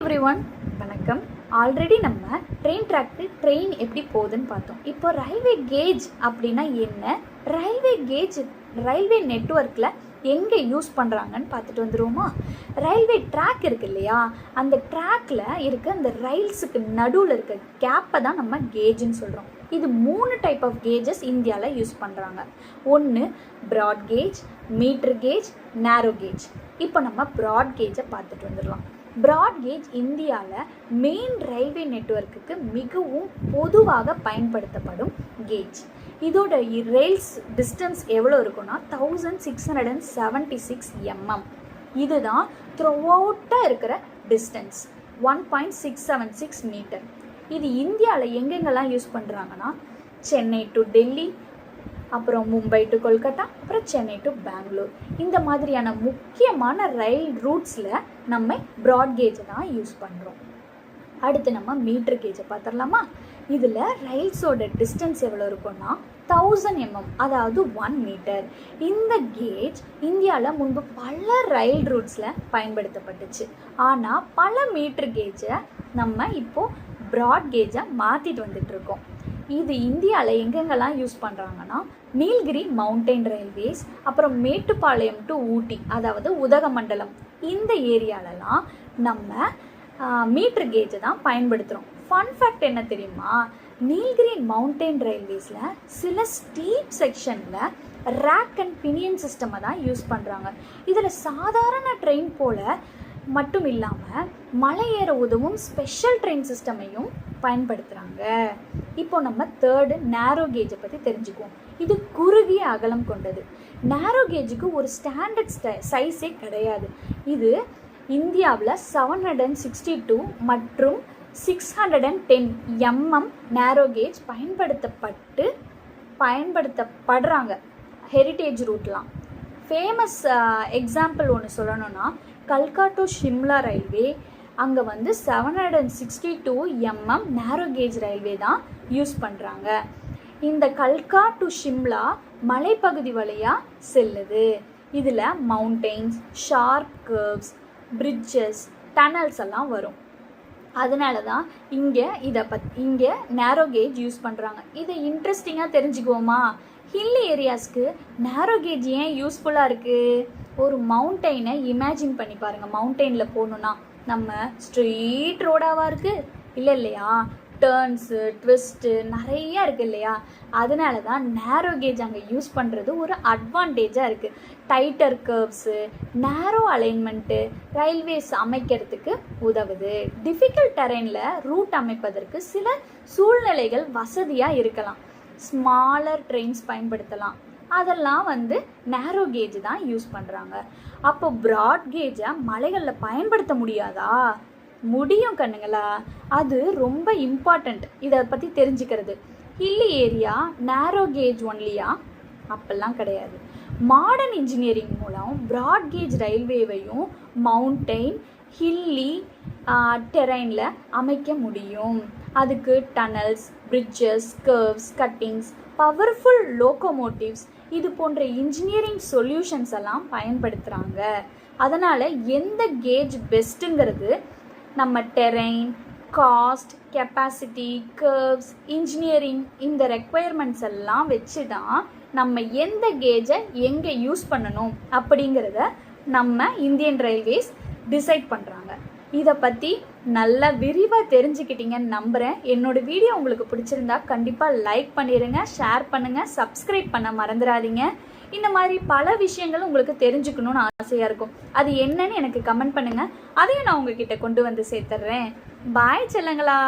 Everyone, வணக்கம். Already நம்ம train எப்படி போகுதுன்னு பார்த்தோம். இப்போ ரயில்வே கேஜ் அப்படின்னா என்ன, ரயில்வே நெட்வொர்க்கில் எங்கே யூஸ் பண்ணுறாங்கன்னு பார்த்துட்டு வந்துடுவோமா. ரயில்வே ட்ராக் இருக்குது இல்லையா, அந்த ட்ராக்கில் இருக்க அந்த ரயில்ஸுக்கு நடுவில் இருக்க கேப்பை தான் நம்ம கேஜுன்னு சொல்கிறோம். இது 3 டைப் ஆஃப் கேஜஸ் இந்தியாவில் யூஸ் பண்ணுறாங்க. ஒன்று ப்ராட் கேஜ், மீட்டர் கேஜ், நேரோ கேஜ். இப்போ நம்ம ப்ராட் கேஜை பார்த்துட்டு வந்துடலாம். ப்ராட் கேஜ் இந்தியாவில் மெயின் ரயில்வே நெட்வொர்க்குக்கு மிகவும் பொதுவாக பயன்படுத்தப்படும் கேஜ். இதோட ரயில்ஸ் டிஸ்டன்ஸ் எவ்வளோ இருக்குன்னா 1676 mm. இதுதான் த்ரூ அவுட்டாக இருக்கிற டிஸ்டன்ஸ் 1.676 மீட்டர். இது இந்தியாவில் எங்கெங்கெல்லாம் யூஸ் பண்ணுறாங்கன்னா சென்னை டு டெல்லி, அப்புறம் மும்பை டு கொல்கத்தா, அப்புறம் சென்னை டு பெங்களூர். இந்த மாதிரியான முக்கியமான ரயில் ரூட்ஸில் நம்ம ப்ராட் கேஜை தான் யூஸ் பண்ணுறோம். அடுத்து நம்ம மீட்டர் கேஜை பார்த்துடலாமா. இதில் ரயில்ஸோட டிஸ்டன்ஸ் எவ்வளோ இருக்குன்னா 1000 mm, அதாவது 1 மீட்டர். இந்த கேஜ் இந்தியாவில் முன்பு பல ரயில் ரூட்ஸில் பயன்படுத்தப்பட்டுச்சு. ஆனால் பல மீட்டர் கேஜை நம்ம இப்போது ப்ராட் கேஜை மாற்றிட்டு வந்துட்டுருக்கோம். இது இந்தியாவில் எங்கெங்கெல்லாம் யூஸ் பண்ணுறாங்கன்னா நீல்கிரி மவுண்டைன் ரயில்வேஸ், அப்புறம் மேட்டுப்பாளையம் டு ஊட்டி, அதாவது உதகமண்டலம், இந்த ஏரியாலலாம் நம்ம மீட்டர் கேஜை தான் பயன்படுத்துகிறோம். ஃபன் ஃபேக்ட் என்ன தெரியுமா, நீல்கிரி மவுண்டைன் ரயில்வேஸில் சில ஸ்டீப் செக்ஷனில் ரேக் அண்ட் பினியன் சிஸ்டமை தான் யூஸ் பண்ணுறாங்க. இதில் சாதாரண ட்ரெயின் போல் மட்டும் இல்லாமல் மலை ஏற உதவும் ஸ்பெஷல் ட்ரெயின் சிஸ்டமையும் பயன்படுத்துகிறாங்க. இப்போ நம்ம தேர்டு நேரோ கேஜை பற்றி தெரிஞ்சுக்குவோம். இது குறுகிய அகலம் கொண்டது. நேரோ கேஜுக்கு ஒரு ஸ்டாண்டர்ட் சைஸே கிடையாது. இது இந்தியாவில் 762 மற்றும் 610 mm நேரோ கேஜ் பயன்படுத்தப்படுறாங்க ஹெரிட்டேஜ் ரூட்லாம். ஃபேமஸ் எக்ஸாம்பிள் ஒன்று சொல்லணும்னா கல்கா டு ஷிம்லா ரயில்வே, அங்கே 762 mm நேரோ கேஜ் ரயில்வே தான் யூஸ் பண்ணுறாங்க. இந்த கல்கா டு ஷிம்லா மலைப்பகுதி வழியாக செல்லுது. இதில் mountains, sharp curves, bridges, tunnels எல்லாம் வரும். அதனால தான் இங்கே நேரோ கேஜ் யூஸ் பண்ணுறாங்க. இதை இன்ட்ரெஸ்டிங்காக தெரிஞ்சுக்குவோமா. ஹில்லி ஏரியாஸ்க்கு நேரோ கேஜ் ஏன் யூஸ்ஃபுல்லாக இருக்குது? ஒரு மவுண்டெயினை இமேஜின் பண்ணி பாருங்கள். மவுண்டெயினில் போகணுன்னா நம்ம ஸ்ட்ரெயிட் ரோடாவாக இருக்குது இல்லையா, டேர்ன்ஸு, ட்விஸ்ட்டு நிறையா இருக்குது இல்லையா. அதனால தான் நேரோ கேஜ் அங்கே யூஸ் பண்ணுறது ஒரு அட்வான்டேஜாக இருக்குது. டைட்டர் கர்வ்ஸு, நேரோ அலைன்மெண்ட்டு ரயில்வேஸ் அமைக்கிறதுக்கு உதவுது. டிஃபிகல்ட் டெரெயினில் ரூட் அமைப்பதற்கு சில சூழ்நிலைகள் வசதியாக இருக்கலாம். ஸ்மாலர் ட்ரெயின்ஸ் பயன்படுத்தலாம். அதெல்லாம் நேரோ கேஜ் தான் யூஸ் பண்ணுறாங்க. அப்போ ப்ராட் கேஜை மலைகளில் பயன்படுத்த முடியாதா? முடியும் கண்ணுங்களா. அது ரொம்ப இம்பார்ட்டண்ட் இதை பற்றி தெரிஞ்சுக்கிறது. ஹில்லி ஏரியா நேரோ கேஜ் ஒன்லியா? அப்பெல்லாம் கிடையாது. மாடர்ன் இன்ஜினியரிங் மூலம் ப்ராட் கேஜ் ரயில்வேவையும் மவுண்டெயின், ஹில்லி டெரெயினில் அமைக்க முடியும். அதுக்கு tunnels, bridges, curves, cuttings, powerful locomotives, இது போன்ற இன்ஜினியரிங் சொல்யூஷன்ஸ் எல்லாம் பயன்படுத்துகிறாங்க. அதனால் எந்த கேஜ் பெஸ்ட்டுங்கிறது நம்ம terrain, cost, capacity, curves, engineering, இந்த ரெக்குயர்மெண்ட்ஸ் எல்லாம் வச்சு தான் நம்ம எந்த கேஜை எங்கே யூஸ் பண்ணணும் அப்படிங்கிறத நம்ம இந்தியன் ரயில்வேஸ் டிசைட் பண்ணுறாங்க. இதை பற்றி நல்லா விரிவாக தெரிஞ்சுக்கிட்டீங்கன்னு நம்புகிறேன். என்னோடய வீடியோ உங்களுக்கு பிடிச்சிருந்தா கண்டிப்பாக லைக் பண்ணிடுங்க, ஷேர் பண்ணுங்கள், சப்ஸ்கிரைப் பண்ண மறந்துடாதீங்க. இந்த மாதிரி பல விஷயங்கள் உங்களுக்கு தெரிஞ்சுக்கணும்னு ஆசையாக இருக்கும். அது என்னன்னு எனக்கு கமெண்ட் பண்ணுங்கள். அதையும் நான் உங்ககிட்ட கொண்டு வந்து சேர்த்துட்றேன். பாய் செல்லங்களா.